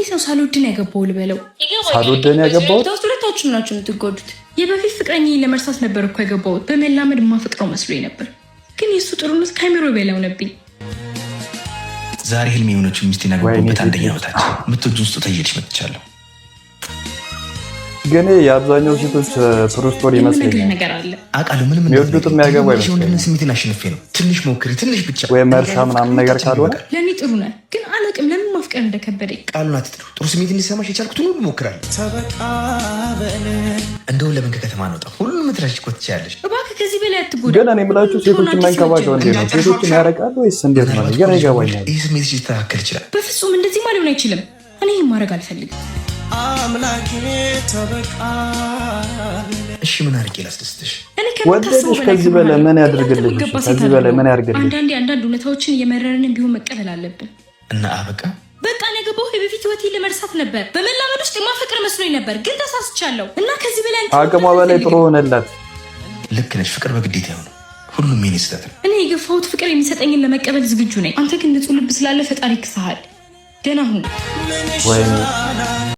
እንዴት ነው ሳልወድን ያገባው ልበለው? ሳልወድን ያገባው ሁለታችሁ ናችሁ የምትጎዱት። የበፊት ፍቅረኛዬን ለመርሳት ነበር እኮ ያገባሁት። በመላመድ ማፍቅረው መስሎኝ ነበር፣ ግን የሱ ጥሩነት ካሜሮ በላይ ሆነብኝ። ዛሬ ህልም የሆነችው ሚስቴን ያገባሁበት አንደኛ ዓመታችን ምትወጂውን ስጦታ ይዤልሽ መጥቻለሁ። ግን የአብዛኛው ሴቶች ትሩ ስቶሪ ይመስለኛል። አውቃለሁ ምንም የሚወዱትም ያገባ ይመስለኛል። ስሜቴን አሸንፌ ነው። ትንሽ ሞክሪ፣ ትንሽ ብቻ ወይ መርሳ ምናምን ነገር ካልሆነ ለእኔ ጥሩ ነህ፣ ግን አላውቅም ለምን ማፍቀር እንደከበደኝ። ቃሉን አትጥሩ። ጥሩ ስሜት እንዲሰማሽ የቻልኩትን ሁሉ እሞክራለሁ። እንደውም ለምን ከከተማ አንወጣ? ሁሉም ምትረሽ እኮ ትችያለሽ። እባክህ ከዚህ በላይ አትጎዳ። ግን እኔ የምላችሁ ሴቶችን መንከባከብ እንዴት ነው? ሴቶችን ያረቃሉ ወይስ እንዴት ነው? ነገር አይገባኝም። ይህ ስሜት ሊስተካከል ይችላል። በፍጹም እንደዚህ ማለት አይችልም። እኔ ይህን ማድረግ አልፈልግም። እሺ ምን አድርጌ ላስደስትሽ? ወደድሽ? ከዚህ በላይ ምን ያድርግልሽ? ከዚህ በላይ ምን ያድርግልሽ? አንዳንድ እውነታዎችን እየመረረን ቢሆን መቀበል አለብን። እና በቃ ነገባው የበፊት ህይወቴን ለመርሳት ነበር። በመላመድ ውስጥ የማፈቅር መስሎኝ ነበር፣ ግን ተሳስቻለሁ። እና ከዚህ በላይ አቅሟ በላይ ጥሩ ሆነላት። ልክ ነሽ። ፍቅር በግዴታ ይሆናል። ሁሉም የኔ ስህተት ነው። እኔ የገፋሁት ፍቅር የሚሰጠኝን ለመቀበል ዝግጁ ነኝ። አንተ ግን ንጹህ ልብ ስላለ ፈጣሪ ይክስሃል። ደህና ሁን።